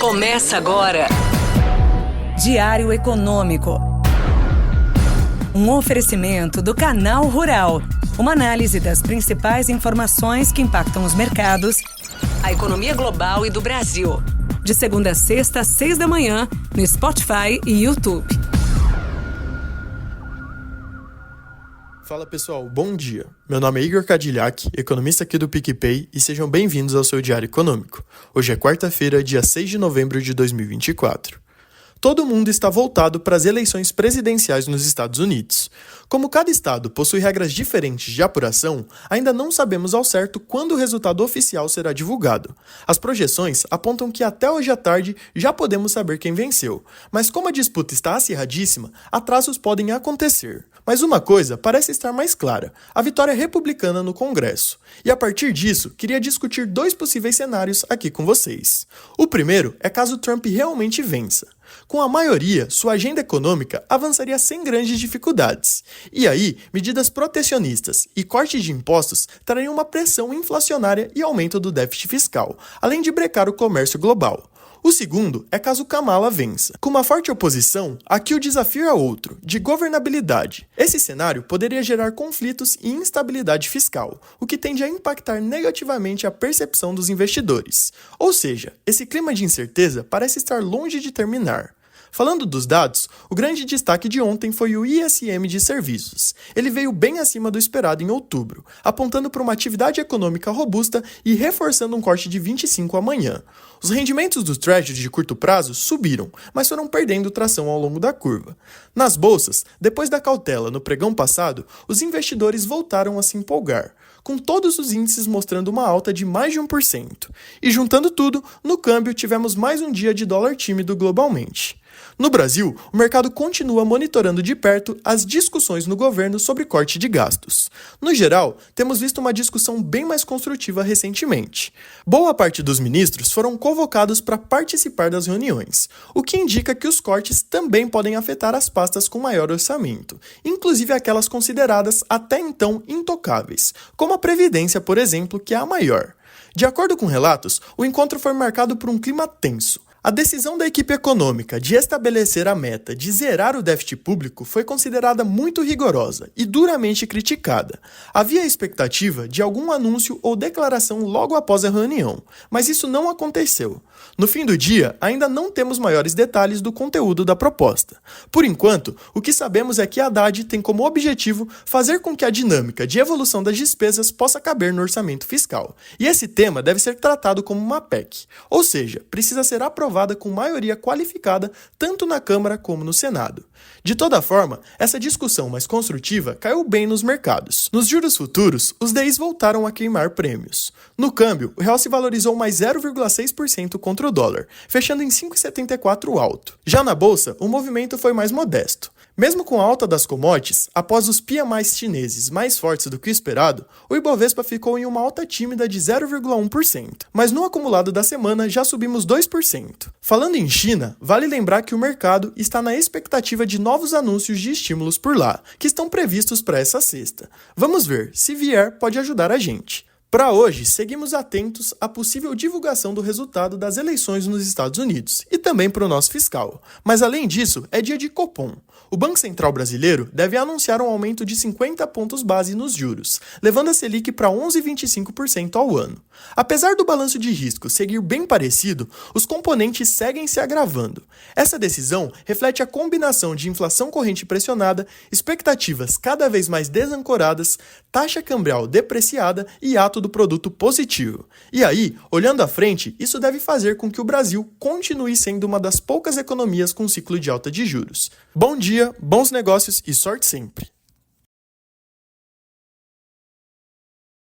Começa agora. Diário Econômico. Um oferecimento do Canal Rural. Uma análise das principais informações que impactam os mercados, A economia global e do Brasil. de segunda a sexta, às 6 da manhã, no Spotify e YouTube. Fala pessoal, bom dia. Meu nome é Igor Cadillac, economista aqui do PicPay, e sejam bem-vindos ao seu Diário Econômico. Hoje é quarta-feira, dia 6 de novembro de 2024. Todo mundo está voltado para as eleições presidenciais nos Estados Unidos. Como cada estado possui regras diferentes de apuração, ainda não sabemos ao certo quando o resultado oficial será divulgado. As projeções apontam que até hoje à tarde já podemos saber quem venceu, mas como a disputa está acirradíssima, atrasos podem acontecer. Mas uma coisa parece estar mais clara: a vitória republicana no Congresso. E a partir disso, queria discutir dois possíveis cenários aqui com vocês. O primeiro é caso Trump realmente vença. Com a maioria, sua agenda econômica avançaria sem grandes dificuldades. E aí, medidas protecionistas e cortes de impostos trariam uma pressão inflacionária e aumento do déficit fiscal, além de brecar o comércio global. O segundo é caso Kamala vença. Com uma forte oposição, aqui o desafio é outro, de governabilidade. Esse cenário poderia gerar conflitos e instabilidade fiscal, o que tende a impactar negativamente a percepção dos investidores. Ou seja, esse clima de incerteza parece estar longe de terminar. Falando dos dados, o grande destaque de ontem foi o ISM de serviços. Ele veio bem acima do esperado em outubro, apontando para uma atividade econômica robusta e reforçando um corte de 25 amanhã. Os rendimentos dos Treasuries de curto prazo subiram, mas foram perdendo tração ao longo da curva. Nas bolsas, depois da cautela no pregão passado, os investidores voltaram a se empolgar, com todos os índices mostrando uma alta de mais de 1%. E juntando tudo, no câmbio tivemos mais um dia de dólar tímido globalmente. No Brasil, o mercado continua monitorando de perto as discussões no governo sobre corte de gastos. No geral, temos visto uma discussão bem mais construtiva recentemente. Boa parte dos ministros foram convocados para participar das reuniões, o que indica que os cortes também podem afetar as pastas com maior orçamento, inclusive aquelas consideradas até então intocáveis, como a Previdência, por exemplo, que é a maior. De acordo com relatos, o encontro foi marcado por um clima tenso. A decisão da equipe econômica de estabelecer a meta de zerar o déficit público foi considerada muito rigorosa e duramente criticada. Havia a expectativa de algum anúncio ou declaração logo após a reunião, mas isso não aconteceu. No fim do dia, ainda não temos maiores detalhes do conteúdo da proposta. Por enquanto, o que sabemos é que a Haddad tem como objetivo fazer com que a dinâmica de evolução das despesas possa caber no orçamento fiscal. E esse tema deve ser tratado como uma PEC, ou seja, precisa ser aprovada com maioria qualificada tanto na Câmara como no Senado. De toda forma, essa discussão mais construtiva caiu bem nos mercados. Nos juros futuros, os DIs voltaram a queimar prêmios. No câmbio, o real se valorizou mais 0,6% contra o dólar, fechando em 5,74 alto. Já na bolsa, o movimento foi mais modesto. Mesmo com a alta das commodities, após os PMIs chineses mais fortes do que o esperado, o Ibovespa ficou em uma alta tímida de 0,1%, mas no acumulado da semana já subimos 2%. Falando em China, vale lembrar que o mercado está na expectativa de novos anúncios de estímulos por lá, que estão previstos para essa sexta. Vamos ver, se vier, pode ajudar a gente. Para hoje, seguimos atentos à possível divulgação do resultado das eleições nos Estados Unidos e também para o nosso fiscal. Mas além disso, é dia de Copom. O Banco Central brasileiro deve anunciar um aumento de 50 pontos base nos juros, levando a Selic para 11,25% ao ano. Apesar do balanço de risco seguir bem parecido, os componentes seguem se agravando. Essa decisão reflete a combinação de inflação corrente pressionada, expectativas cada vez mais desancoradas, taxa cambial depreciada e ato do produto positivo. E aí, olhando à frente, isso deve fazer com que o Brasil continue sendo uma das poucas economias com ciclo de alta de juros. Bom dia, bons negócios e sorte sempre!